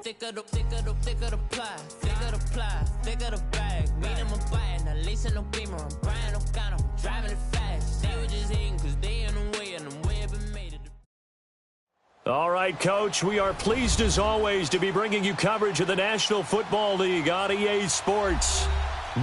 thicker the pie, thicker the ply, thicker the bag. Meet them a bite, now Lisa no beamer, I'm Brian O'Connor, I'm driving it fast. They were just hating cause they in the way and I'm way up and made it. All right, Coach, we are pleased as always to be bringing you coverage of the National Football League on EA Sports.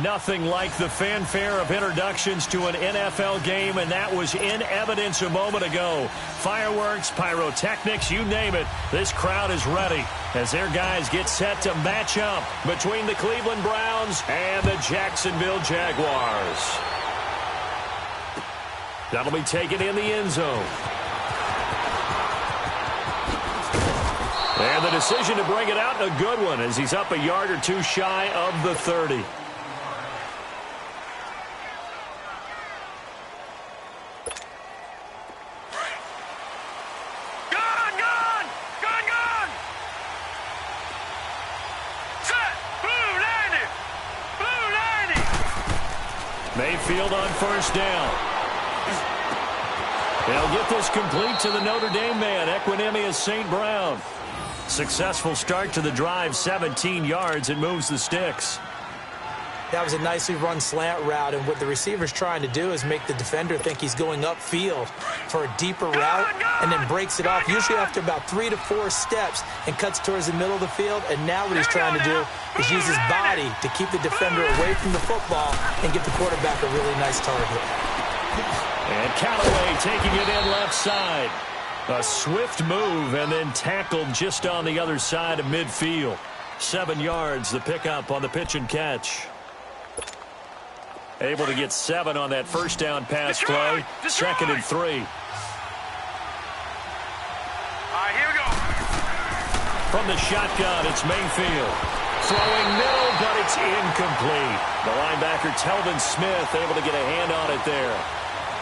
Nothing like the fanfare of introductions to an NFL game, and that was in evidence a moment ago. Fireworks, pyrotechnics, you name it. This crowd is ready as their guys get set to match up between the Cleveland Browns and the Jacksonville Jaguars. That'll be taken in the end zone. And the decision to bring it out, a good one, as he's up a yard or two shy of the 30. Mayfield on first down. They'll get this complete to the Notre Dame man, Equanimous St. Brown. Successful start to the drive, 17 yards, and moves the sticks. That was a nicely run slant route, and what the receiver's trying to do is make the defender think he's going upfield for a deeper route, and then breaks it off, usually after about 3 to 4 steps, and cuts towards the middle of the field. And now what he's trying to do is use his body to keep the defender away from the football and get the quarterback a really nice target. And Callaway taking it in left side. A swift move and then tackled just on the other side of midfield. 7 yards, the pickup on the pitch and catch. Able to get 7 on that first down pass play. Second and 3. All right, here we go. From the shotgun, it's Mayfield. Throwing middle, but it's incomplete. The linebacker, Telvin Smith, able to get a hand on it there.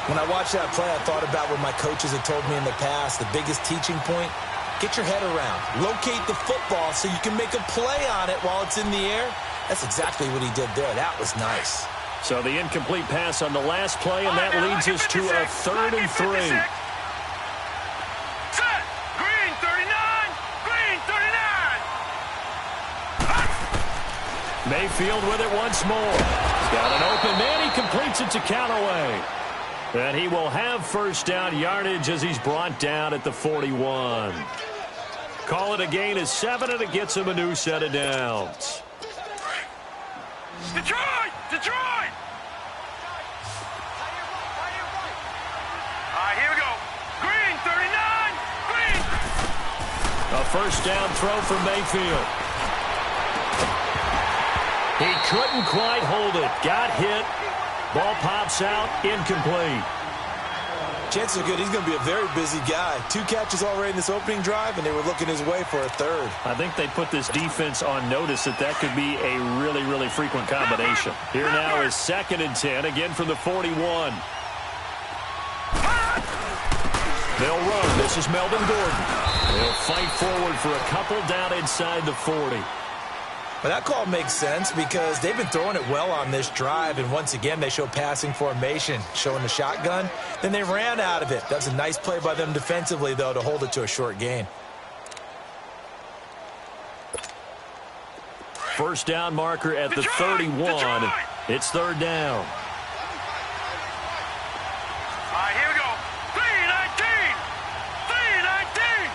When I watched that play, I thought about what my coaches had told me in the past. The biggest teaching point, get your head around. Locate the football so you can make a play on it while it's in the air. That's exactly what he did there. That was nice. So the incomplete pass on the last play, and that leads us to a 3rd and 3. Set. Green 39. Green 39. Mayfield with it once more. He's got an open man. He completes it to Callaway. And he will have first down yardage as he's brought down at the 41. Call it a gain of 7, and it gets him a new set of downs. Detroit! Detroit! All right, here we go. Green 39. Green. A first down throw from Mayfield. He couldn't quite hold it. Got hit. Ball pops out, incomplete. Chances are good he's going to be a very busy guy. 2 catches already in this opening drive, and they were looking his way for a 3rd. I think they put this defense on notice that could be a really, really frequent combination. Here now is 2nd and 10, again from the 41. They'll run. This is Melvin Gordon. They'll fight forward for a couple down inside the 40. But that call makes sense because they've been throwing it well on this drive, and once again they show passing formation, showing the shotgun. Then they ran out of it. That was a nice play by them defensively, though, to hold it to a short gain. First down marker at the 31. It's 3rd down. All right, here we go. 319. 319.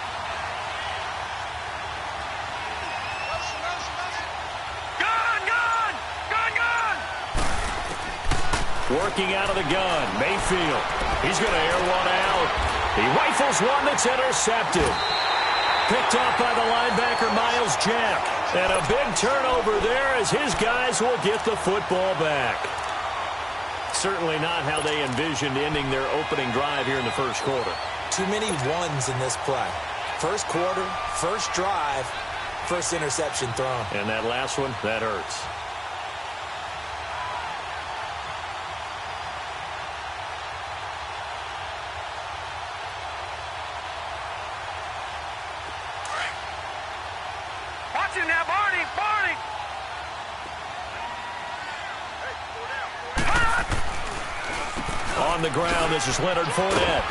Working out of the gun, Mayfield. He's going to air one out. He rifles one that's intercepted. Picked up by the linebacker, Miles Jack. And a big turnover there as his guys will get the football back. Certainly not how they envisioned ending their opening drive here in the first quarter. Too many ones in this play. First quarter, first drive, first interception thrown. And that last one, that hurts. Now, Barney, Barney. On the ground, this is Leonard Fournette.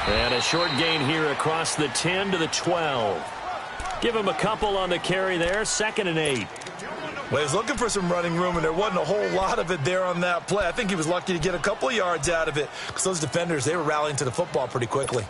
And a short gain here across the 10 to the 12. Give him a couple on the carry there, 2nd and 8. Well, he was looking for some running room, and there wasn't a whole lot of it there on that play. I think he was lucky to get a couple of yards out of it because those defenders, they were rallying to the football pretty quickly.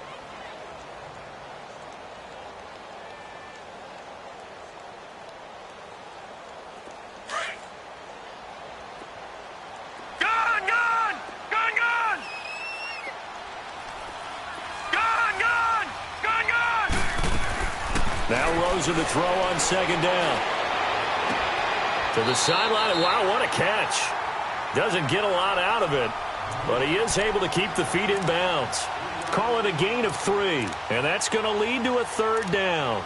Now Rosen to throw on 2nd down. To the sideline. Wow, what a catch. Doesn't get a lot out of it, but he is able to keep the feet in bounds. Call it a gain of 3, and that's going to lead to a 3rd down.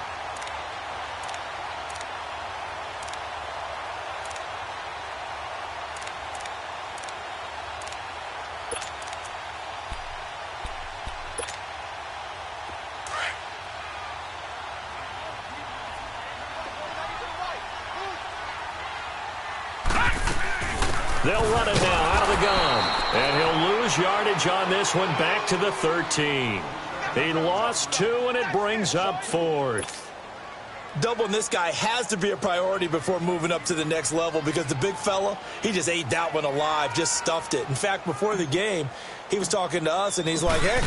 They'll run it now out of the gun. And he'll lose yardage on this one back to the 13. He lost 2, and it brings up 4th. Doubling this guy has to be a priority before moving up to the next level because the big fella, he just ate that one alive, just stuffed it. In fact, before the game, he was talking to us, and he's like, hey,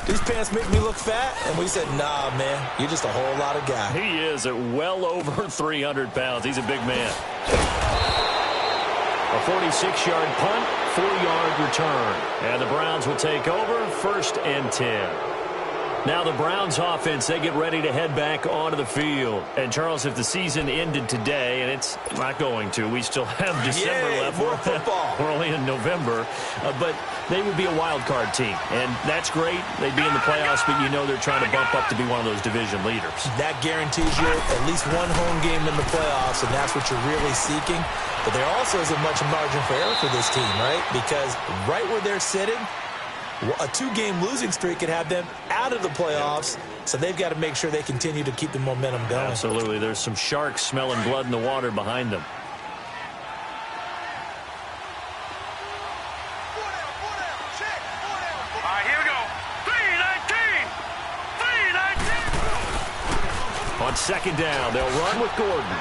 these pants make me look fat? And we said, nah, man, you're just a whole lot of guy. He is at well over 300 pounds. He's a big man. A 46-yard punt, 4-yard return. And the Browns will take over, 1st and 10. Now the Browns offense, they get ready to head back onto the field. And, Charles, if the season ended today, and it's not going to, we still have December left. More football. We're only in November. But they would be a wild card team. And that's great. They'd be in the playoffs, but you know they're trying to bump up to be one of those division leaders. That guarantees you at least one home game in the playoffs, and that's what you're really seeking. But there also isn't much margin for error for this team, right? Because right where they're sitting, a 2-game losing streak could have them out of the playoffs, so they've got to make sure they continue to keep the momentum going. Absolutely. There's some sharks smelling blood in the water behind them. All right, here we go. 3-19. 3-19. On 2nd down, they'll run with Gordon.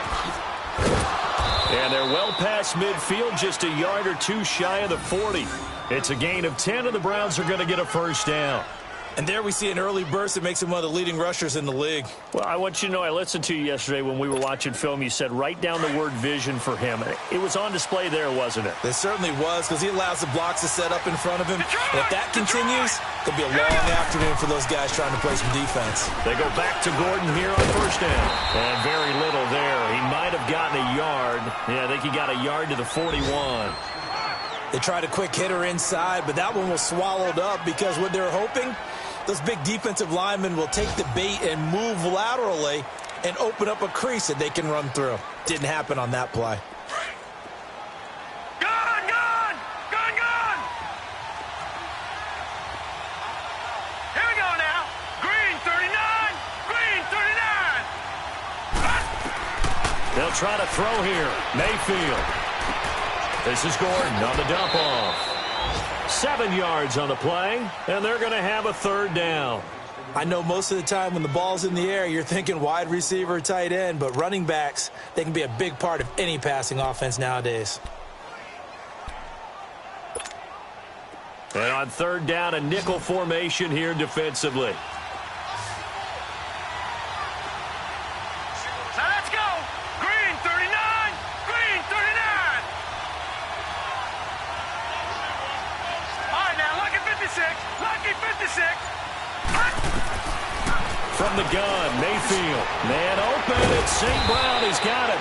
And they're well past midfield, just a yard or 2 shy of the 40. It's a gain of 10, and the Browns are going to get a 1st down. And there we see an early burst that makes him one of the leading rushers in the league. Well, I want you to know, I listened to you yesterday when we were watching film. You said write down the word vision for him. It was on display there, wasn't it? It certainly was, because he allows the blocks to set up in front of him. And if that continues, it'll be a long afternoon for those guys trying to play some defense. They go back to Gordon here on 1st down. And very little there. He might have gotten a yard. Yeah, I think he got a yard to the 41. They tried a quick hitter inside, but that one was swallowed up because what they're hoping, those big defensive linemen will take the bait and move laterally and open up a crease that they can run through. Didn't happen on that play. Gun, gun! Gun, gun! Here we go now. Green 39. Green 39. They'll try to throw here. Mayfield. This is Gordon on the dump off. 7 yards on the play, and they're going to have a 3rd down. I know most of the time when the ball's in the air, you're thinking wide receiver, tight end, but running backs, they can be a big part of any passing offense nowadays. And on 3rd down, a nickel formation here defensively. So let's go. Green 39. Green 39. All right, now, lucky 56. Lucky 56. From the gun, Mayfield. Man open, it's St. Brown. He's got it.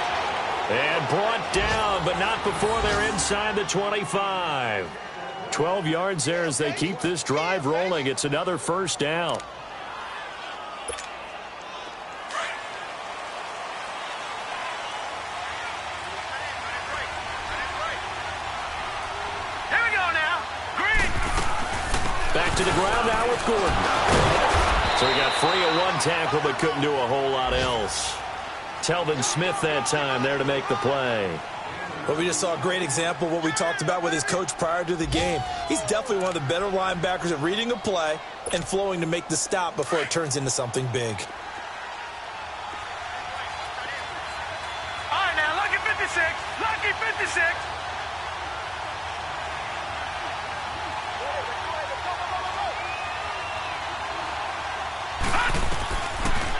And brought down, but not before they're inside the 25. 12 yards there as they keep this drive rolling. It's another 1st down. Here we go now. Green. Back to the ground now with Gordon. So he got free of 1 tackle but couldn't do a whole lot else. Telvin Smith that time there to make the play. But we just saw a great example of what we talked about with his coach prior to the game. He's definitely one of the better linebackers at reading a play and flowing to make the stop before it turns into something big.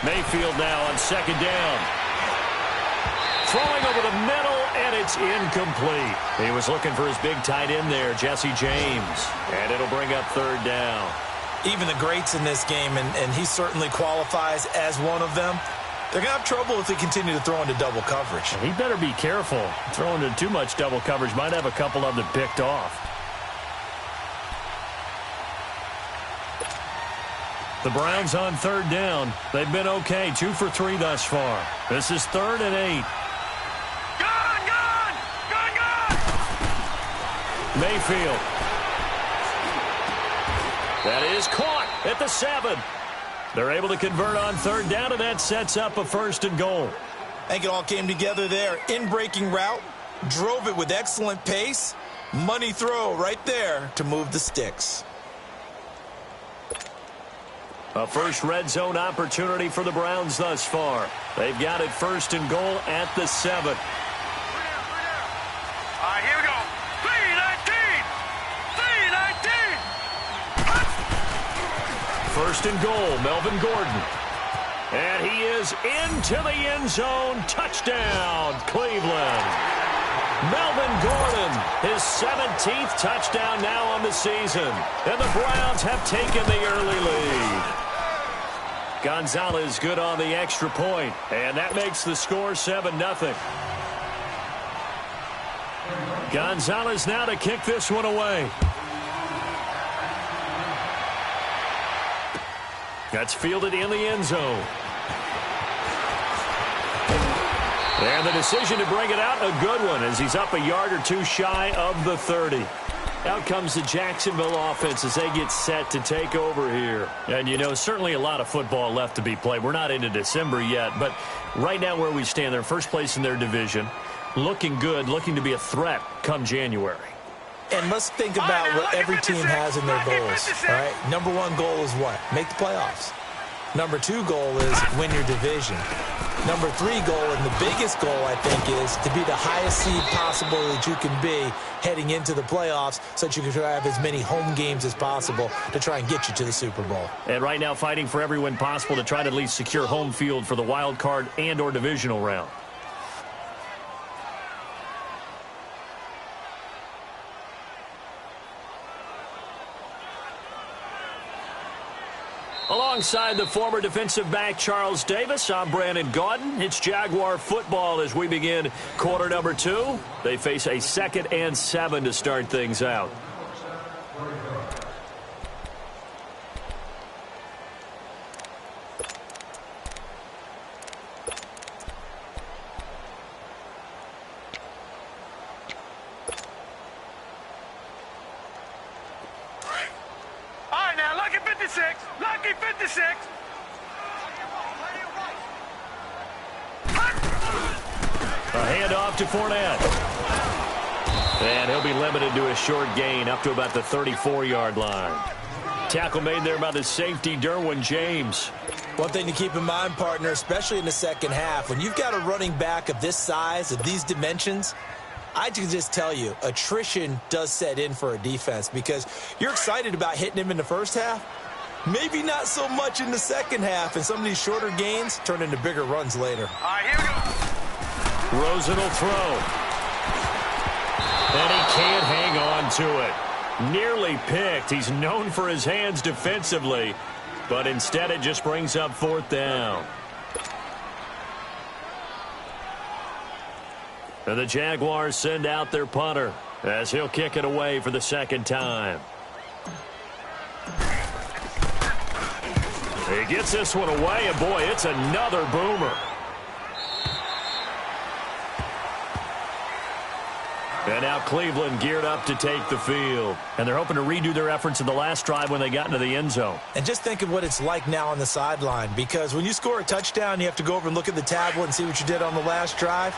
Mayfield now on second down. Throwing over the middle, and it's incomplete. He was looking for his big tight end there, Jesse James. And it'll bring up third down. Even the greats in this game, and he certainly qualifies as one of them, they're going to have trouble if they continue to throw into double coverage. He better be careful. Throwing into too much double coverage might have a couple of them picked off. The Browns on third down. They've been okay, 2 for 3 thus far. This is 3rd and 8. Mayfield. That is caught at the 7. They're able to convert on third down, and that sets up a 1st and goal. I think it all came together there. In-breaking route, drove it with excellent pace. Money throw right there to move the sticks. A first red zone opportunity for the Browns thus far. They've got it 1st and goal at the 7. All right, here we go. 1st and goal, Melvin Gordon. And he is into the end zone. Touchdown, Cleveland. Melvin Gordon, his 17th touchdown now on the season. And the Browns have taken the early lead. Gonzalez good on the extra point. And that makes the score 7-0. Gonzalez now to kick this one away. That's fielded in the end zone. And the decision to bring it out, a good one, as he's up a yard or two shy of the 30. Out comes the Jacksonville offense as they get set to take over here. And, you know, certainly a lot of football left to be played. We're not into December yet, but right now where we stand, they're first place in their division. Looking good, looking to be a threat come January. And let's think about what every team has in their goals, all right? Number 1 goal is what? Make the playoffs. Number 2 goal is win your division. Number 3 goal, and the biggest goal, I think, is to be the highest seed possible that you can be heading into the playoffs so that you can have as many home games as possible to try and get you to the Super Bowl. And right now fighting for every win possible to try to at least secure home field for the wild card and or divisional round. Alongside the former defensive back Charles Davis, I'm Brandon Gaudin. It's Jaguar football as we begin quarter number 2. They face a 2nd and 7 to start things out. Lucky 56. A handoff to Fournette. And he'll be limited to a short gain up to about the 34-yard line. Tackle made there by the safety, Derwin James. One thing to keep in mind, partner, especially in the second half, when you've got a running back of this size, of these dimensions, I can just tell you, attrition does set in for a defense because you're excited about hitting him in the first half. Maybe not so much in the second half, and some of these shorter gains turn into bigger runs later. All right, here we go. Rosen will throw. And he can't hang on to it. Nearly picked. He's known for his hands defensively, but instead it just brings up 4th down. And the Jaguars send out their punter as he'll kick it away for the 2nd time. He gets this one away, and boy, it's another boomer. And now Cleveland geared up to take the field. And they're hoping to redo their efforts in the last drive when they got into the end zone. And just think of what it's like now on the sideline, because when you score a touchdown, you have to go over and look at the tablet and see what you did on the last drive.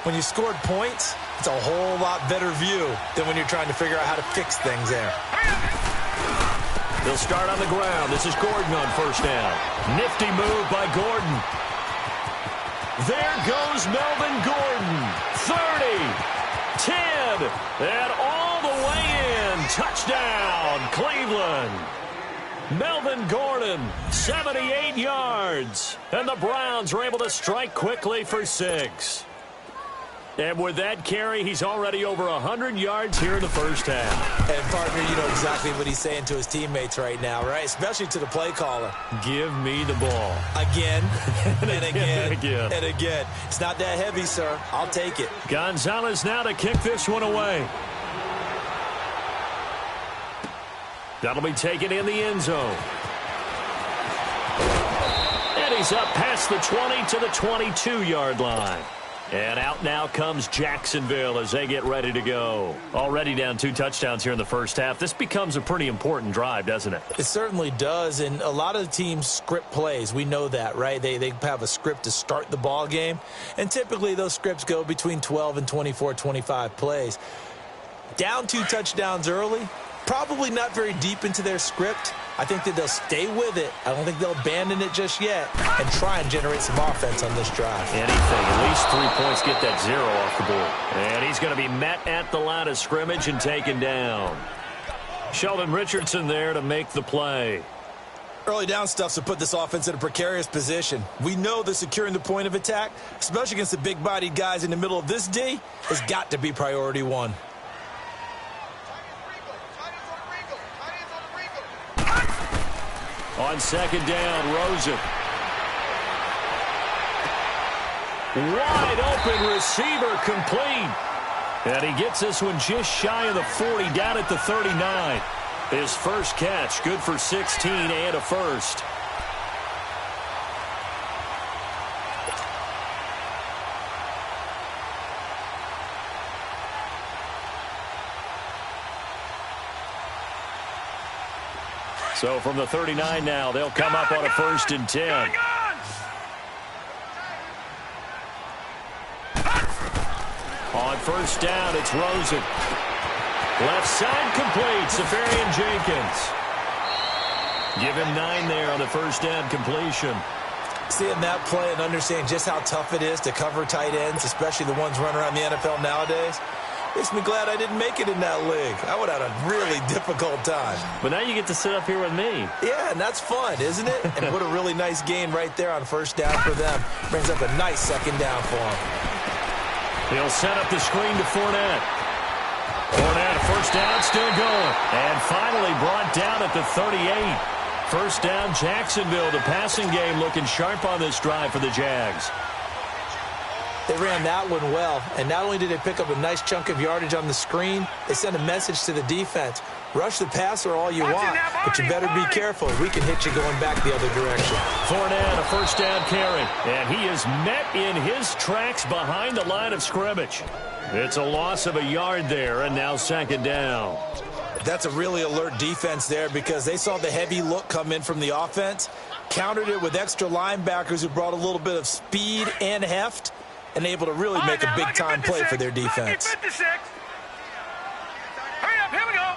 When you scored points, it's a whole lot better view than when you're trying to figure out how to fix things there. They'll start on the ground. This is Gordon on 1st down. Nifty move by Gordon. There goes Melvin Gordon. 30, 10, and all the way in. Touchdown, Cleveland. Melvin Gordon, 78 yards. And the Browns are able to strike quickly for 6. And with that carry, he's already over 100 yards here in the first half. And, partner, you know exactly what he's saying to his teammates right now, right? Especially to the play caller. Give me the ball. Again, and again, and again. and again. It's not that heavy, sir. I'll take it. Gonzalez now to kick this one away. That'll be taken in the end zone. And he's up past the 20 to the 22-yard line. And out now comes Jacksonville as they get ready to go. Already down 2 touchdowns here in the first half. This becomes a pretty important drive, doesn't it? It certainly does, and a lot of the teams script plays. We know that, right? They have a script to start the ball game, and typically those scripts go between 12 and 24, 25 plays. Down 2 touchdowns early, probably not very deep into their script. I think that they'll stay with it. I don't think they'll abandon it just yet and try and generate some offense on this drive. Anything. At least 3 points, get that 0 off the board. And he's going to be met at the line of scrimmage and taken down. Sheldon Richardson there to make the play. Early down stuffs to put this offense in a precarious position. We know that securing the point of attack, especially against the big-bodied guys in the middle of this D, has got to be priority 1. On second down, Rosen. Wide open receiver complete. And he gets this one just shy of the 40, down at the 39. His first catch, good for 16 and a first. So from the 39 now, they'll come up on a 1st and 10. On first down, it's Rosen. Left side complete, Safarian Jenkins. Give him 9 there on the first down completion. Seeing that play and understanding just how tough it is to cover tight ends, especially the ones running around the NFL nowadays, makes me glad I didn't make it in that league. I would have had a really difficult time. But now you get to sit up here with me. Yeah, and that's fun, isn't it? And what a really nice gain right there on first down for them. Brings up a nice second down for them. He'll set up the screen to Fournette. Fournette, first down, still going. And finally brought down at the 38. First down, Jacksonville. The passing game looking sharp on this drive for the Jags. They ran that one well, and not only did they pick up a nice chunk of yardage on the screen, they sent a message to the defense. Rush the passer all you want, but you better be careful. We can hit you going back the other direction. Fournette, a first down carry, and he is met in his tracks behind the line of scrimmage. It's a loss of a yard there, and now second down. That's a really alert defense there because they saw the heavy look come in from the offense, countered it with extra linebackers who brought a little bit of speed and heft, and able to really make a big-time play for their defense. Hurry up, here we go.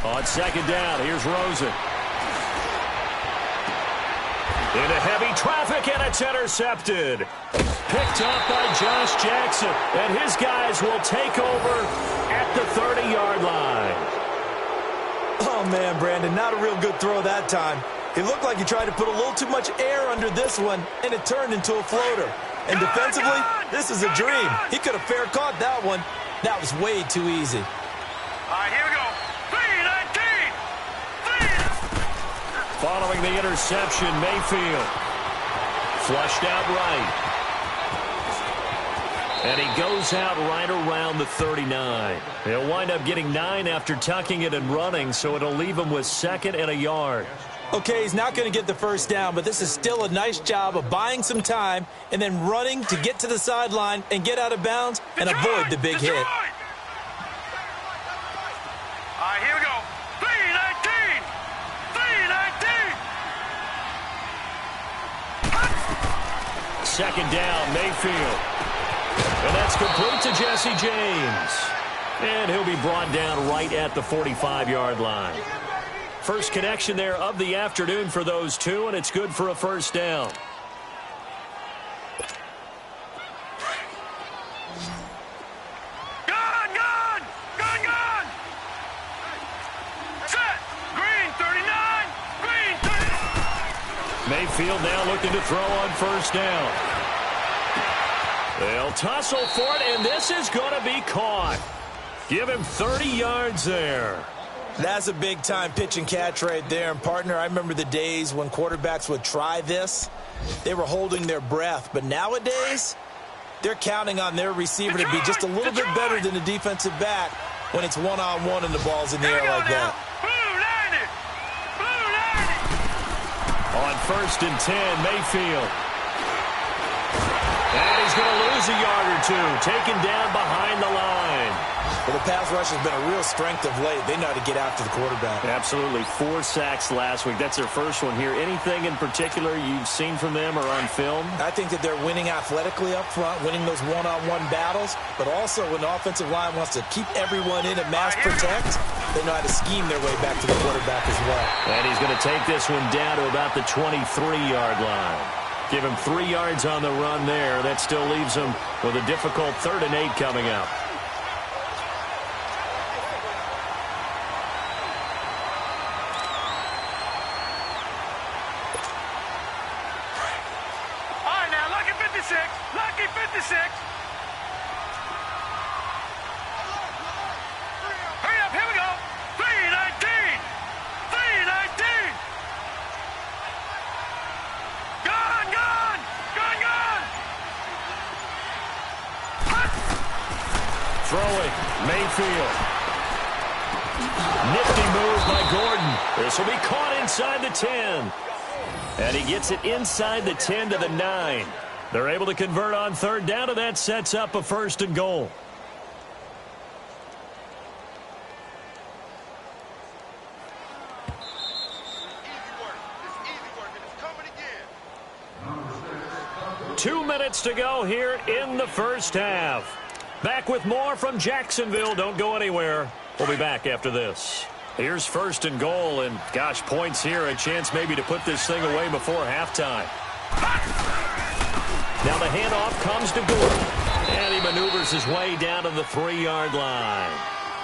On second down, here's Rosen. Into heavy traffic, and it's intercepted. Picked up by Josh Jackson, and his guys will take over at the 30-yard line. Oh, man, Brandon, not a real good throw that time. It looked like he tried to put a little too much air under this one, and it turned into a floater. And defensively, this is a dream. He could have fair caught that one. That was way too easy. All right, here we go. 3-19. Following the interception, Mayfield flushed out right. And he goes out right around the 39. He'll wind up getting 9 after tucking it and running, so it'll leave him with 2nd and a yard. Okay, he's not going to get the first down, but this is still a nice job of buying some time and then running to get to the sideline and get out of bounds and avoid the big hit. All right, here we go. 3-19. 3-19. Second down, Mayfield. And that's complete to Jesse James. And he'll be brought down right at the 45-yard line. First connection there of the afternoon for those two, and it's good for a first down. Gone. Set. Green Mayfield now looking to throw on first down. They'll tussle for it, and this is going to be caught. Give him 30 yards there. That's a big-time pitch and catch right there. And, partner, I remember the days when quarterbacks would try this. They were holding their breath. But nowadays, they're counting on their receiver to be just a little bit better than the defensive back when it's one-on-one and the ball's in the air like that. On first and 10, Mayfield. And he's going to lose a yard or two, taken down behind the line. Well, the pass rush has been a real strength of late. They know how to get after the quarterback. Absolutely. 4 sacks last week. That's their first one here. Anything in particular you've seen from them or on film? I think that they're winning athletically up front, winning those one-on-one battles, but also when the offensive line wants to keep everyone in and mass protect, they know how to scheme their way back to the quarterback as well. And he's going to take this one down to about the 23-yard line. Give him 3 yards on the run there. That still leaves him with a difficult 3rd and 8 coming up. Lucky 56. Hurry up, here we go. 319. 319. Gone. Throwing, Mayfield. Nifty move by Gordon. This will be caught inside the 10. And he gets it inside the 10 to the 9. They're able to convert on 3rd down, and that sets up a 1st and goal. Easy work. 2 minutes to go here in the first half. Back with more from Jacksonville. Don't go anywhere. We'll be back after this. Here's 1st and goal, and gosh, points here. A chance maybe to put this thing away before halftime. Now the handoff comes to Gordon, and he maneuvers his way down to the 3-yard line.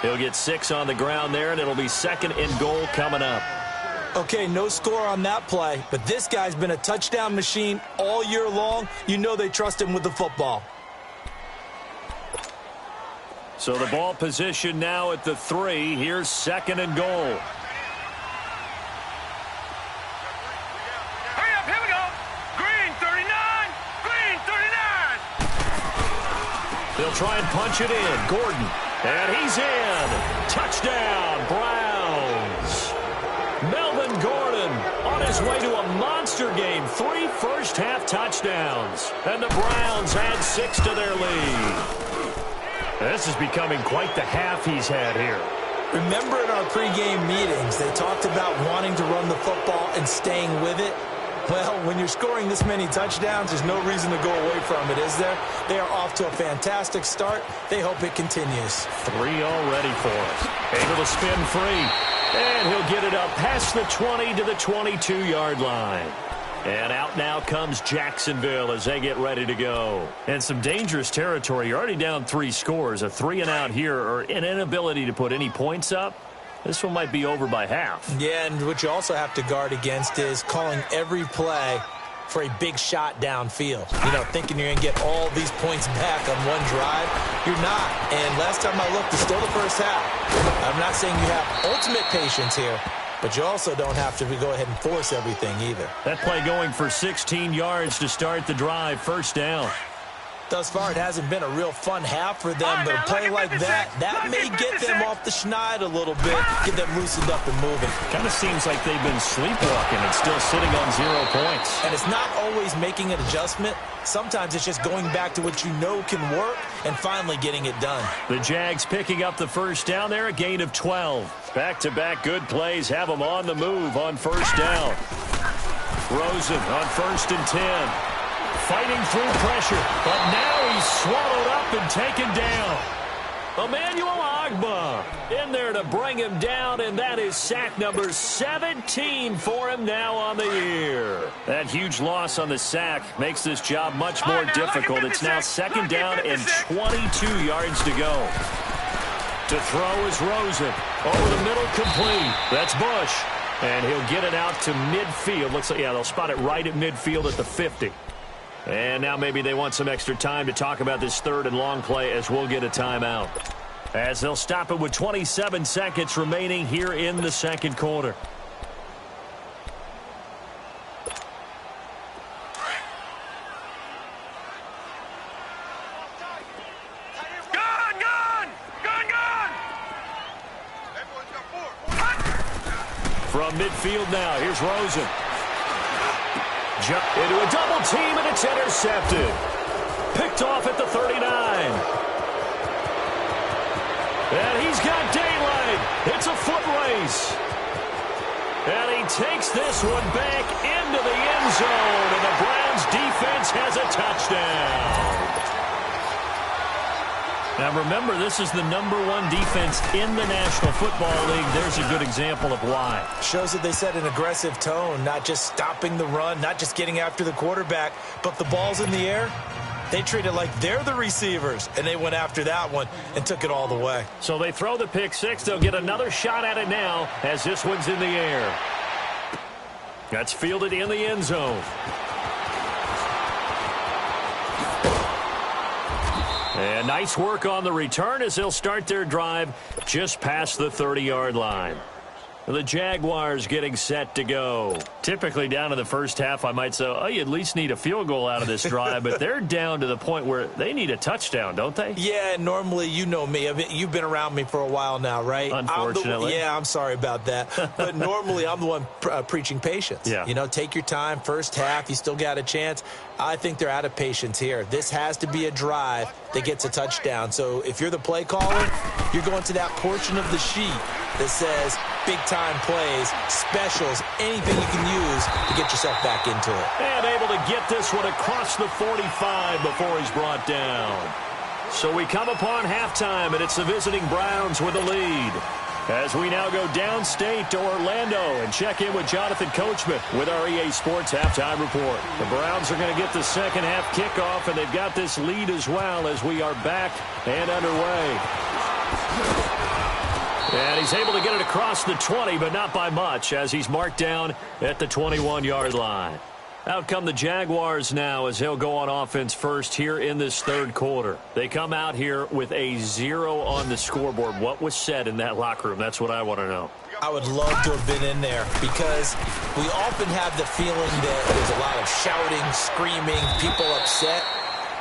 He'll get 6 on the ground there, and it'll be 2nd and goal coming up. Okay, no score on that play, but this guy's been a touchdown machine all year long. You know they trust him with the football. So the ball position now at the 3. Here's 2nd and goal. Hurry up, here we go. Green 39. Green 39. They'll try and punch it in. Gordon. And he's in. Touchdown, Browns. Melvin Gordon on his way to a monster game. 3 first-half touchdowns. And the Browns add 6 to their lead. This is becoming quite the half he's had here. Remember in our pregame meetings, they talked about wanting to run the football and staying with it? Well, when you're scoring this many touchdowns, there's no reason to go away from it, is there? They are off to a fantastic start. They hope it continues. 3 already for us. Able to spin free. And he'll get it up past the 20 to the 22-yard line. And out now comes Jacksonville as they get ready to go. And some dangerous territory. You're already down 3 scores. A 3-and-out here, or an inability to put any points up. This one might be over by half. Yeah, and what you also have to guard against is calling every play for a big shot downfield. You know, thinking you're going to get all these points back on one drive. You're not. And last time I looked, it's still the first half. I'm not saying you have ultimate patience here, but you also don't have to go ahead and force everything either. That play going for 16 yards to start the drive. 1st down. Thus far, it hasn't been a real fun half for them, but a play like that may get them off the schneid a little bit, get them loosened up and moving. Kind of seems like they've been sleepwalking and still sitting on 0 points. And it's not always making an adjustment. Sometimes it's just going back to what you know can work and finally getting it done. The Jags picking up the 1st down there, a gain of 12. Back-to-back good plays have them on the move on 1st down. Rosen on 1st and 10. Fighting through pressure, but now he's swallowed up and taken down. Emmanuel Ogbah in there to bring him down, and that is sack number 17 for him now on the year. That huge loss on the sack makes this job much more difficult. It's now 2nd down and 22 yards to go. To throw is Rosen. Over the middle, complete. That's Bush. And he'll get it out to midfield. Looks like, yeah, they'll spot it right at midfield at the 50. And now maybe they want some extra time to talk about this third and long play as we'll get a timeout. As they'll stop it with 27 seconds remaining here in the second quarter. From midfield now, here's Rosen. Jump into a double team, and it's intercepted. Picked off at the 39. And he's got daylight. It's a foot race. And he takes this one back into the end zone, and the Browns defense has a touchdown. Now remember, this is the #1 defense in the National Football League. There's a good example of why. Shows that they set an aggressive tone, not just stopping the run, not just getting after the quarterback, but the ball's in the air. They treat it like they're the receivers, and they went after that one and took it all the way. So they throw the pick six. They'll get another shot at it now as this one's in the air. That's fielded in the end zone. And nice work on the return as they'll start their drive just past the 30-yard line. The Jaguars getting set to go. Typically down in the first half, I might say, oh, you at least need a field goal out of this drive, but they're down to the point where they need a touchdown, don't they? Yeah, normally, you know me. I mean, you've been around me for a while now, right? Unfortunately. I'm sorry about that. But normally, I'm the one preaching patience. Yeah. You know, take your time. First half, you still got a chance. I think they're out of patience here. This has to be a drive that gets a touchdown. So if you're the play caller, you're going to that portion of the sheet that says big-time plays, specials, anything you can use to get yourself back into it. And able to get this one across the 45 before he's brought down. So we come upon halftime, and it's the visiting Browns with a lead. As we now go downstate to Orlando and check in with Jonathan Coachman with our EA Sports Halftime Report. The Browns are going to get the second half kickoff, and they've got this lead as well as we are back and underway. And he's able to get it across the 20, but not by much, as he's marked down at the 21-yard line. Out come the Jaguars now as they'll go on offense first here in this third quarter. They come out here with a 0 on the scoreboard. What was said in that locker room? That's what I want to know. I would love to have been in there because we often have the feeling that there's a lot of shouting, screaming, people upset.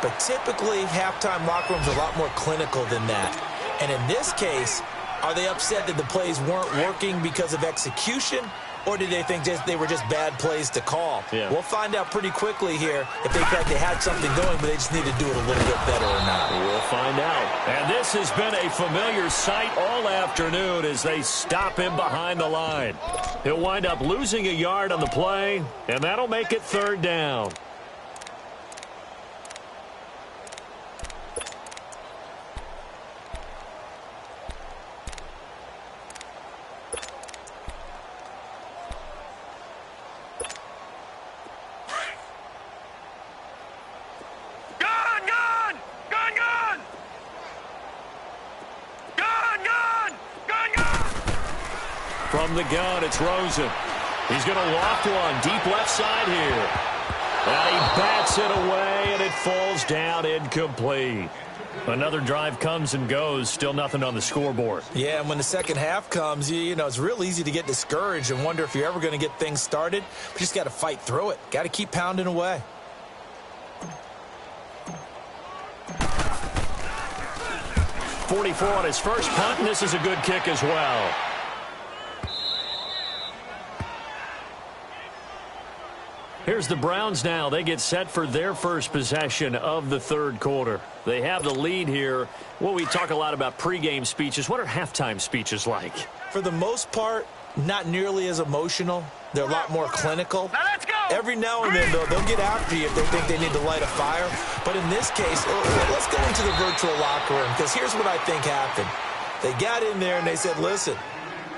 But typically, halftime locker rooms are a lot more clinical than that. And in this case, are they upset that the plays weren't working because of execution, or did they think they were just bad plays to call? Yeah. We'll find out pretty quickly here if they felt they had something going, but they just need to do it a little bit better or not. We'll find out. And this has been a familiar sight all afternoon as they stop him behind the line. He'll wind up losing a yard on the play, and that'll make it third down. From the gun, it's Rosen. He's going to loft one deep left side here. And he bats it away, and it falls down incomplete. Another drive comes and goes, still nothing on the scoreboard. Yeah, and when the second half comes, you know, it's real easy to get discouraged and wonder if you're ever going to get things started. But you just got to fight through it. Got to keep pounding away. .44 on his first punt, and this is a good kick as well. Here's the Browns now. They get set for their first possession of the third quarter. They have the lead here. Well, we talk a lot about pregame speeches. What are halftime speeches like? For the most part, not nearly as emotional. They're a lot more clinical. Now let's go. Every now and then, they'll get after you if they think they need to light a fire. But in this case, let's go into the virtual locker room, because here's what I think happened. They got in there and they said, listen,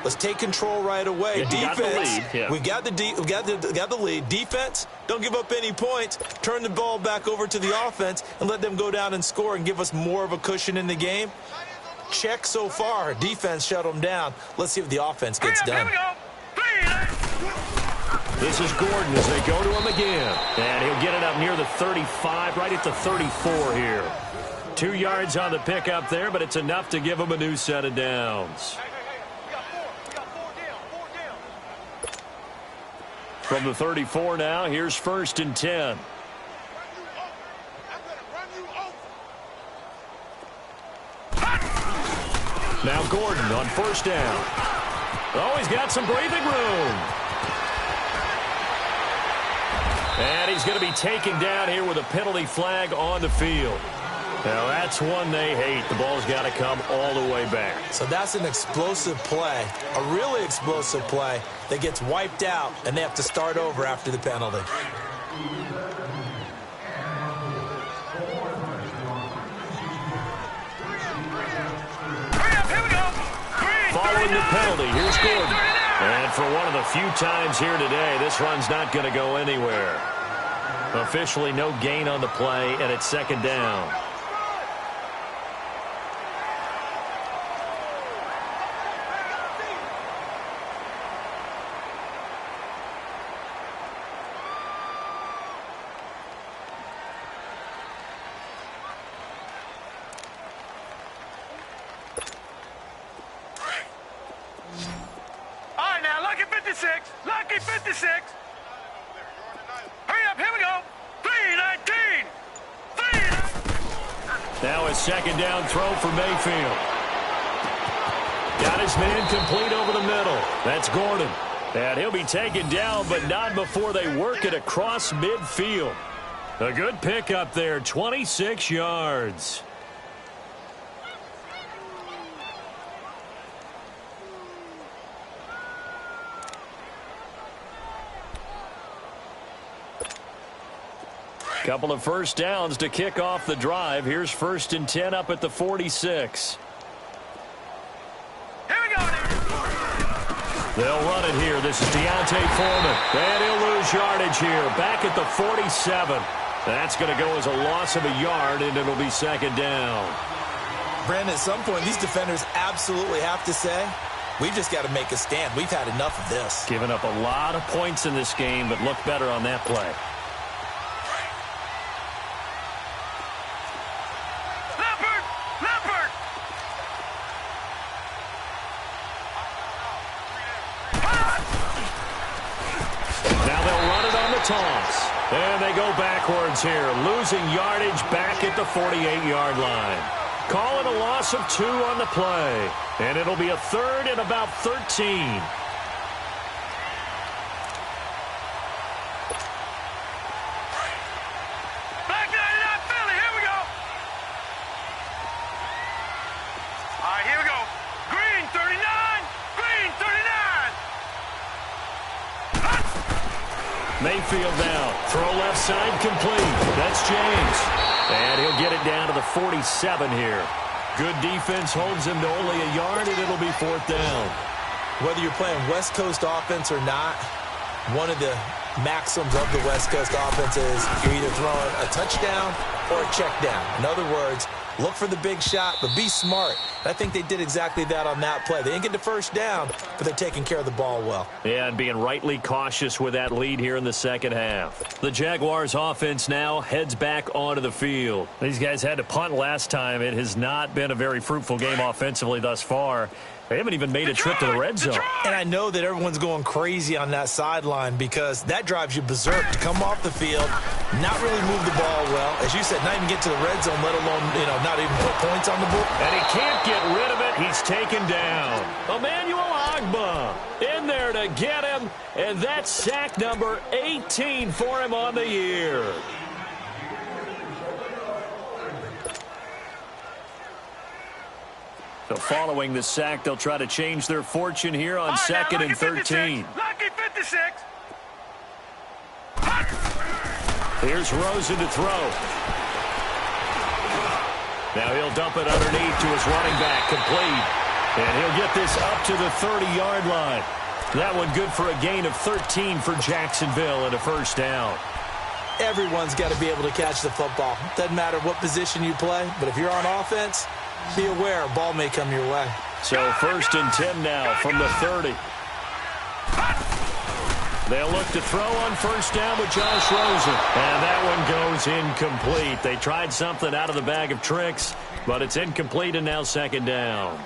let's take control right away. Yeah, Defense, we got the lead. Defense, don't give up any points. Turn the ball back over to the offense and let them go down and score and give us more of a cushion in the game. Check so far. Defense shut them down. Let's see if the offense gets done. Here we go. 3, This is Gordon as they go to him again. And he'll get it up near the 35, right at the 34 here. 2 yards on the pickup there, but it's enough to give him a new set of downs. From the 34 now, here's 1st and 10. Now Gordon on 1st down. Oh, he's got some breathing room. And he's going to be taken down here with a penalty flag on the field. Now, that's one they hate. The ball's got to come all the way back. So that's an explosive play, a really explosive play that gets wiped out, and they have to start over after the penalty. Following the penalty, here's Gordon. And for one of the few times here today, this run's not going to go anywhere. Officially no gain on the play, and it's 2nd down. Lucky 56. Hurry up, here we go. 3-19. Now a 2nd down throw for Mayfield. Got his man complete over the middle. That's Gordon. And he'll be taken down, but not before they work it across midfield. A good pickup there, 26 yards. Couple of 1st downs to kick off the drive. Here's 1st and 10 up at the 46. Here we go. They'll run it here. This is Deontay Foreman. And he'll lose yardage here. Back at the 47. That's going to go as a loss of a yard, and it'll be 2nd down. Brandon, at some point, these defenders absolutely have to say, we've just got to make a stand. We've had enough of this. Giving up a lot of points in this game, but look better on that play. Toss. And they go backwards here, losing yardage back at the 48-yard line. Call it a loss of 2 on the play. And it'll be a 3rd and about 13. Back 99 Philly, here we go. All right, here we go. Green 39. Green 39. Mayfield now. Throw left side complete. That's James. And he'll get it down to the 47 here. Good defense holds him to only a yard, and it'll be 4th down. Whether you're playing West Coast offense or not, one of the maxims of the West Coast offense is you're either throwing a touchdown or a check down. In other words, look for the big shot, but be smart. I think they did exactly that on that play. They didn't get the 1st down, but they're taking care of the ball well. Yeah, and being rightly cautious with that lead here in the 2nd half. The Jaguars offense now heads back onto the field. These guys had to punt last time. It has not been a very fruitful game offensively thus far. They haven't even made a trip to the red zone. And I know that everyone's going crazy on that sideline because that drives you berserk to come off the field, not really move the ball well. As you said, not even get to the red zone, let alone, not even put points on the board. And he can't get rid of it. He's taken down. Emmanuel Ogbah in there to get him, and that's sack number 18 for him on the year. So following the sack, they'll try to change their fortune here on 2nd and 13. Lucky 56. Here's Rosen to throw. Now he'll dump it underneath to his running back, complete. And he'll get this up to the 30-yard line. That one good for a gain of 13 for Jacksonville and a 1st down. Everyone's got to be able to catch the football. Doesn't matter what position you play, but if you're on offense, be aware a ball may come your way. So 1st and 10 now from the 30. They'll look to throw on first down with Josh Rosen. And that one goes incomplete. They tried something out of the bag of tricks, but it's incomplete and now second down.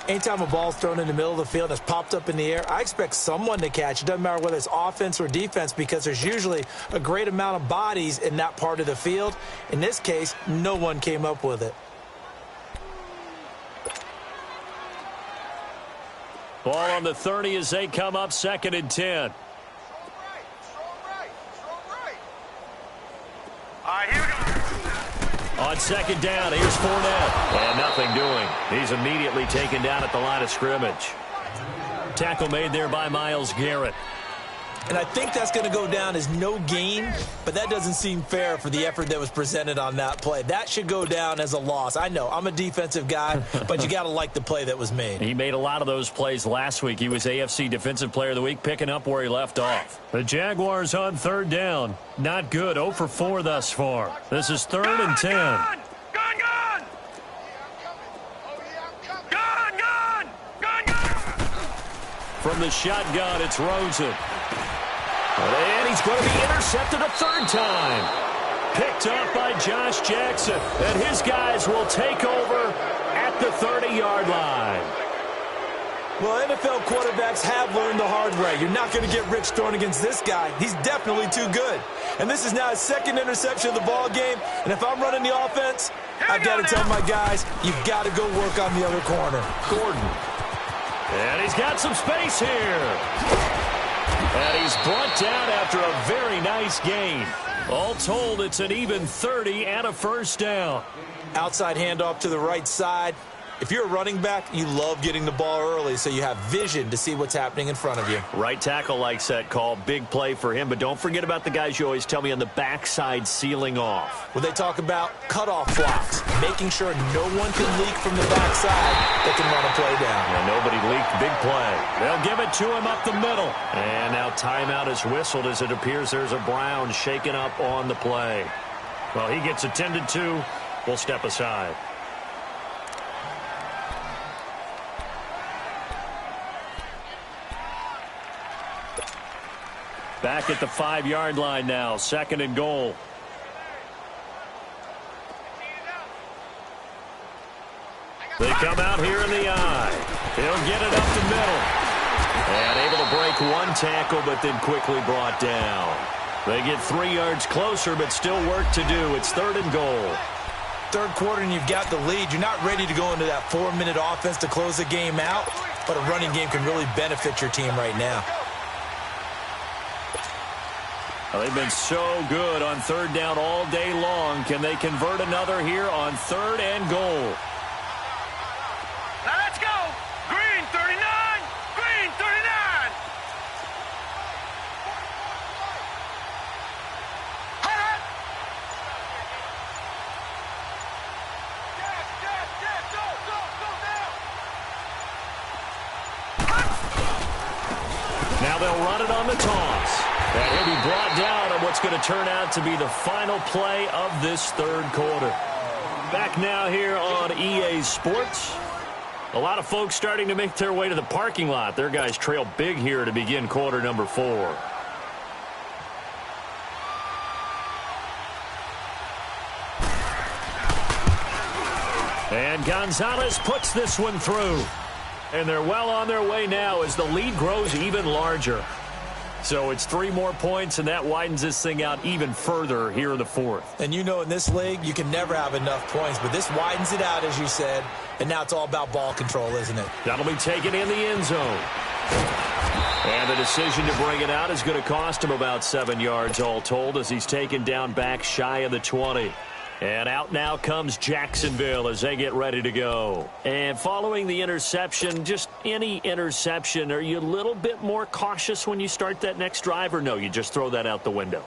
Anytime a ball's thrown in the middle of the field and it's popped up in the air, I expect someone to catch. It doesn't matter whether it's offense or defense because there's usually a great amount of bodies in that part of the field. In this case, no one came up with it. Ball on the 30 as they come up 2nd and 10. All right, here we go. On second down, here's Fournette. And nothing doing. He's immediately taken down at the line of scrimmage. Tackle made there by Myles Garrett. And I think that's going to go down as no gain, but that doesn't seem fair for the effort that was presented on that play. That should go down as a loss. I know, I'm a defensive guy, but you got to like the play that was made. He made a lot of those plays last week. He was AFC Defensive Player of the Week, picking up where he left off. The Jaguars on 3rd down. Not good. 0 for 4 thus far. This is 3rd and 10. Gone! From the shotgun, it's Rosen. And he's going to be intercepted a 3rd time. Picked up by Josh Jackson. And his guys will take over at the 30-yard line. Well, NFL quarterbacks have learned the hard way. You're not going to get rich throwing against this guy. He's definitely too good. And this is now his 2nd interception of the ball game. And if I'm running the offense, I've got to tell my guys, you've got to go work on the other corner. Gordon. And he's got some space here. And he's brought down after a very nice gain. All told, it's an even 30 and a 1st down. Outside handoff to the right side. If you're a running back, you love getting the ball early so you have vision to see what's happening in front of you. Right tackle likes that call. Big play for him. But don't forget about the guys you always tell me on the backside sealing off. Well, they talk about cutoff blocks, making sure no one can leak from the backside that can run a play down. And nobody leaked. Big play. They'll give it to him up the middle. And now timeout is whistled as it appears there's a Brown shaken up on the play. Well, he gets attended to. We'll step aside. Back at the 5-yard line now. 2nd and goal. They come out here in the eye. He'll get it up the middle. And able to break one tackle, but then quickly brought down. They get 3 yards closer, but still work to do. It's 3rd and goal. 3rd quarter and you've got the lead. You're not ready to go into that 4-minute offense to close the game out, but a running game can really benefit your team right now. Well, they've been so good on 3rd down all day long. Can they convert another here on 3rd and goal? Now let's go. Green 39. Green 39. Hot. Go now. Now they'll run it on the toss. And he'll be brought down on what's going to turn out to be the final play of this 3rd quarter. Back now here on EA Sports. A lot of folks starting to make their way to the parking lot. Their guys trail big here to begin quarter number 4. And Gonzalez puts this one through. And they're well on their way now as the lead grows even larger. So it's 3 more points, and that widens this thing out even further here in the 4th. And you know in this league, you can never have enough points, but this widens it out, as you said, and now it's all about ball control, isn't it? That'll be taken in the end zone. And the decision to bring it out is going to cost him about 7 yards all told as he's taken down back shy of the 20. And out now comes Jacksonville as they get ready to go. And following the interception, just any interception, are you a little bit more cautious when you start that next drive, or no, you just throw that out the window?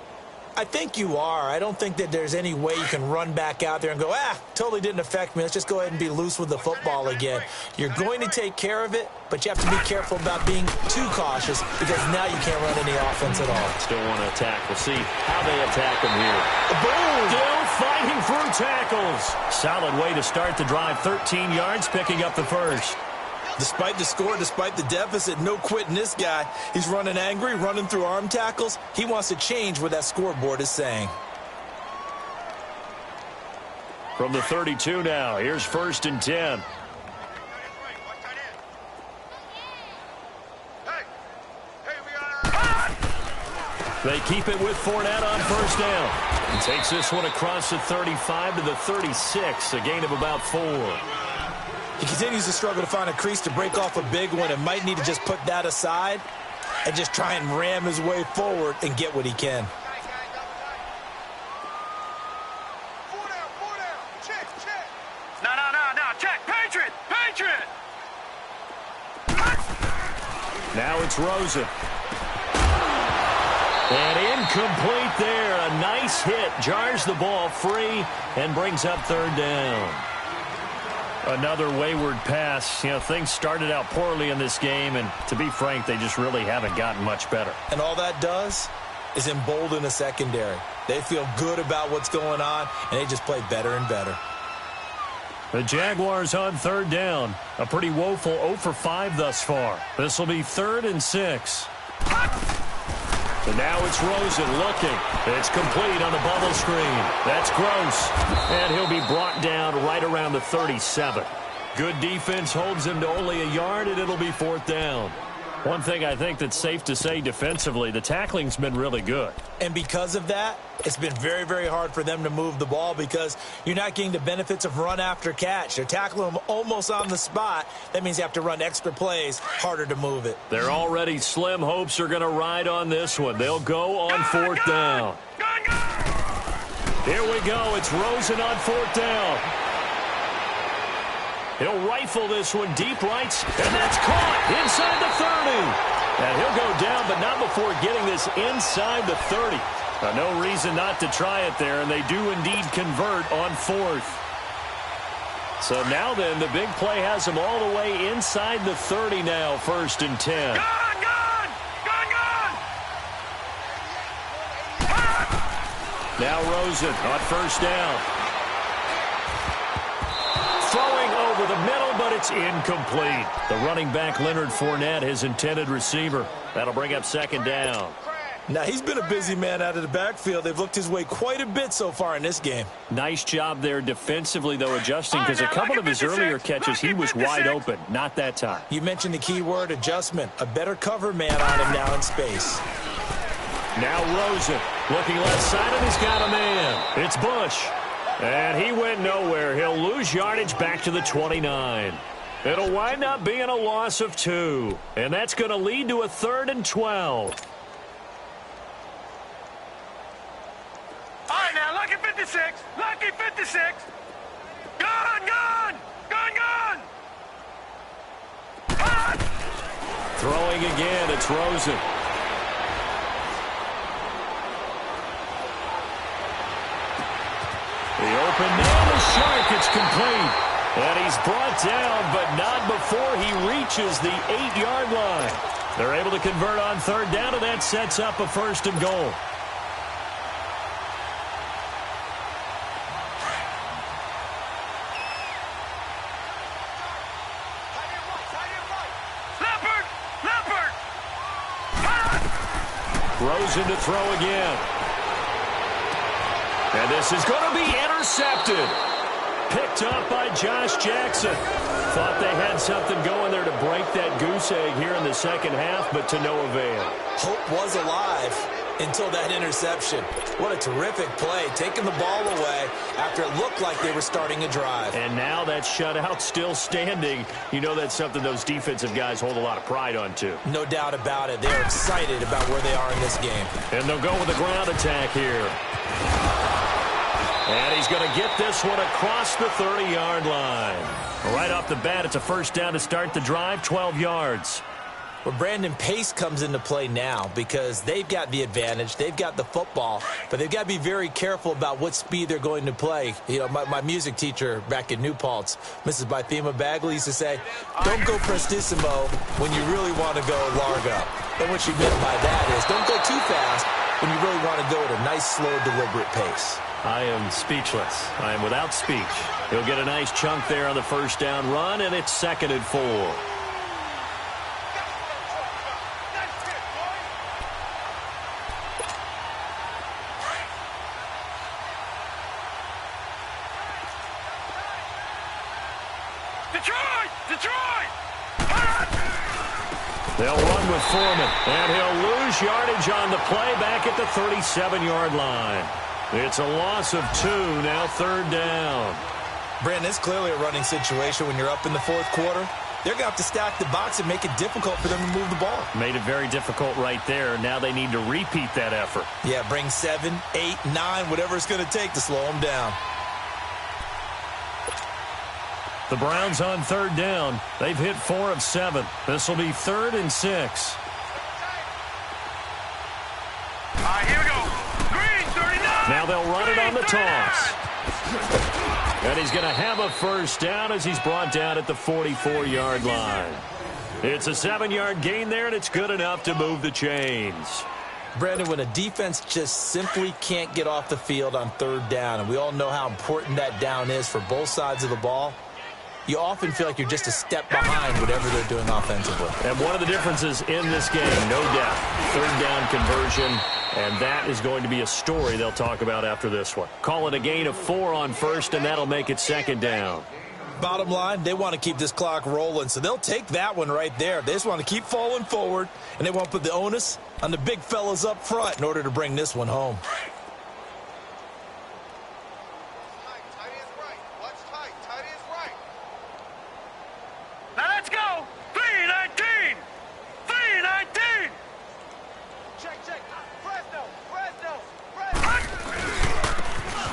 I think you are. I don't think that there's any way you can run back out there and go, totally didn't affect me. Let's just go ahead and be loose with the football again. You're going to take care of it, but you have to be careful about being too cautious because now you can't run any offense at all. Still want to attack. We'll see how they attack them here. Boom! Still fighting through tackles. Solid way to start the drive. 13 yards, picking up the first. Despite the score, despite the deficit, no quitting this guy. He's running angry, running through arm tackles. He wants to change what that scoreboard is saying. From the 32 now, here's 1st and 10. They keep it with Fournette on 1st down. He takes this one across the 35 to the 36, a gain of about 4. He continues to struggle to find a crease to break off a big one and might need to just put that aside and just try and ram his way forward and get what he can. No, check. Patriot! Now it's Rosen. And incomplete there. A nice hit. Jars the ball free and brings up 3rd down. Another wayward pass. You know, things started out poorly in this game, and to be frank, they just really haven't gotten much better. And all that does is embolden the secondary. They feel good about what's going on, and they just play better and better. The Jaguars on 3rd down. A pretty woeful 0 for 5 thus far. This will be 3rd and 6. And now it's Rosen looking. It's complete on the bubble screen. That's Gross. And he'll be brought down right around the 37. Good defense holds him to only a yard, and it'll be 4th down. One thing I think that's safe to say defensively, the tackling's been really good. And because of that, it's been very, very hard for them to move the ball because you're not getting the benefits of run after catch. They're tackling them almost on the spot. That means you have to run extra plays, harder to move it. Their already slim hopes are going to ride on this one. They'll go on 4th down. Here we go. It's Rosen on 4th down. He'll rifle this one deep right, and that's caught inside the 30. And he'll go down, but not before getting this inside the 30. No reason not to try it there, and they do indeed convert on 4th. So now then, the big play has them all the way inside the 30 now, 1st and 10. Now Rosen on 1st down. Throwing over the middle, but it's incomplete. The running back, Leonard Fournette, his intended receiver. That'll bring up 2nd down. Now, he's been a busy man out of the backfield. They've looked his way quite a bit so far in this game. Nice job there defensively, though, adjusting, because a couple of his earlier catches, he was wide open. Not that time. You mentioned the key word, adjustment. A better cover man on him now in space. Now Rosen looking left side, and he's got a man. It's Bush. And he went nowhere. He'll lose yardage back to the 29. It'll wind up being a loss of 2. And that's going to lead to a 3rd and 12. All right, now, lucky 56. Lucky 56. Gone. Throwing again, it's Rosen. The open man is Shark. It's complete. And he's brought down, but not before he reaches the 8-yard line. They're able to convert on 3rd down, and that sets up a 1st and goal. Rosen to throw again. And this is going to be intercepted. Picked up by Josh Jackson. Thought they had something going there to break that goose egg here in the 2nd half, but to no avail. Hope was alive until that interception. What a terrific play, taking the ball away after it looked like they were starting a drive. And now that shutout still standing. You know that's something those defensive guys hold a lot of pride on, too. No doubt about it. They're excited about where they are in this game. And they'll go with the ground attack here. And he's going to get this one across the 30-yard line. Right off the bat, it's a 1st down to start the drive, 12 yards. Well, Brandon, pace comes into play now because they've got the advantage. They've got the football, but they've got to be very careful about what speed they're going to play. You know, my music teacher back in New Paltz, Mrs. Bythema Bagley, used to say, don't go prestissimo when you really want to go largo. And what she meant by that is don't go too fast when you really want to go at a nice, slow, deliberate pace. I am speechless. I am without speech. He'll get a nice chunk there on the 1st down run, and it's 2nd and 4. Detroit! Detroit! They'll run with Foreman, and he'll lose yardage on the play back at the 37-yard line. It's a loss of 2, now 3rd down. Brandon, it's clearly a running situation when you're up in the 4th quarter. They're going to have to stack the box and make it difficult for them to move the ball. Made it very difficult right there. Now they need to repeat that effort. Yeah, bring 7, 8, 9, whatever it's going to take to slow them down. The Browns on 3rd down. They've hit 4 of 7. This will be 3rd and 6. All right, here we go. Green, 39. Now they'll run it on the toss. And he's going to have a 1st down as he's brought down at the 44-yard line. It's a 7-yard gain there, and it's good enough to move the chains. Brandon, when a defense just simply can't get off the field on 3rd down, and we all know how important that down is for both sides of the ball, you often feel like you're just a step behind whatever they're doing offensively. And one of the differences in this game, no doubt, 3rd down conversion, and that is going to be a story they'll talk about after this one. Call it a gain of 4 on 1st, and that'll make it 2nd down. Bottom line, they want to keep this clock rolling, so they'll take that one right there. They just want to keep falling forward, and they want to put the onus on the big fellas up front in order to bring this one home. Now let's go. 319. 319. Check. Fresno.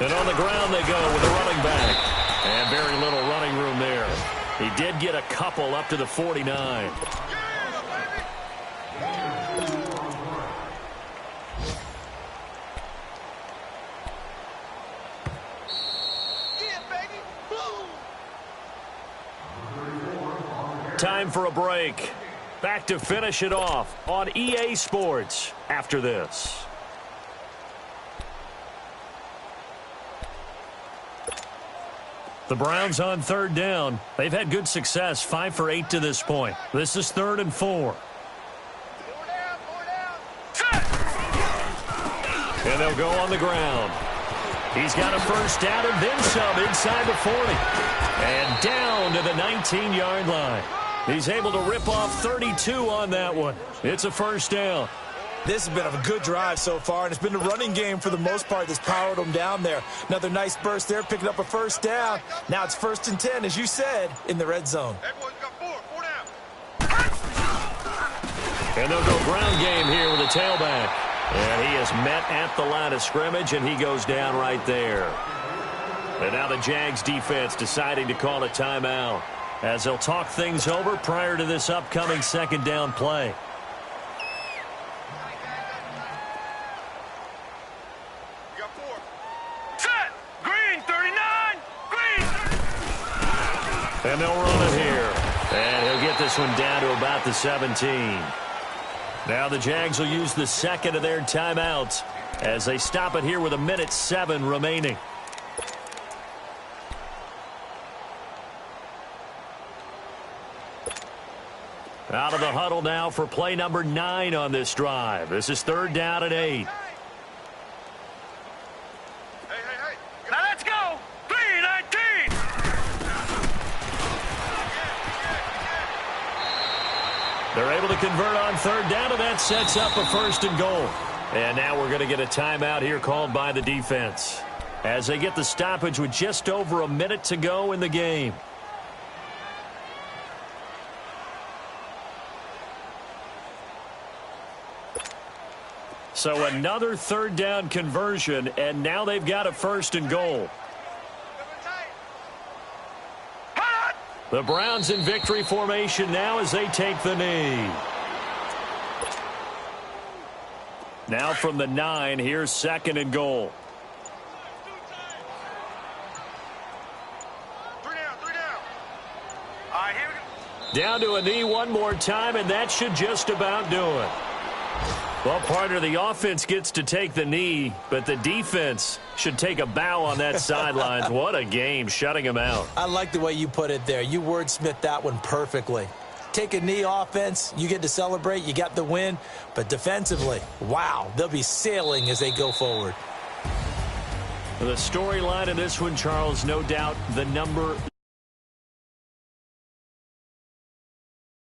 And on the ground they go with the running back. And very little running room there. He did get a couple up to the 49. Time for a break. Back to finish it off on EA Sports after this. The Browns on 3rd down. They've had good success, 5 for 8 to this point. This is 3rd and 4. And they'll go on the ground. He's got a 1st down and then some inside the 40. And down to the 19-yard line. He's able to rip off 32 on that one. It's a 1st down. This has been a good drive so far, and it's been a running game for the most part that's powered them down there. Another nice burst there, picking up a 1st down. Now it's 1st and 10, as you said, in the red zone. Everyone's got 4 down. And they'll go ground game here with a tailback. And he is met at the line of scrimmage, and he goes down right there. And now the Jags defense deciding to call a timeout as they'll talk things over prior to this upcoming 2nd down play. You got 4. Set. Green, 39. Green. And they'll run it here. And he'll get this one down to about the 17. Now the Jags will use the 2nd of their timeouts as they stop it here with 1:07 remaining. Out of the huddle now for play number 9 on this drive. This is 3rd down and 8. Hey. Now let's go. 319. They're able to convert on 3rd down, and that sets up a 1st and goal. And now we're going to get a timeout here called by the defense as they get the stoppage with just over a minute to go in the game. So another 3rd down conversion, and now they've got a 1st and goal. The Browns in victory formation now as they take the knee. Now from the 9, here's 2nd and goal. 3 down. All right, here we go. Down to a knee one more time, and that should just about do it. Well, partner, the offense gets to take the knee, but the defense should take a bow on that sidelines. What a game, shutting him out. I like the way you put it there. You wordsmithed that one perfectly. Take a knee offense, you get to celebrate, you got the win, but defensively, wow, they'll be sailing as they go forward. The storyline of this one, Charles, no doubt the number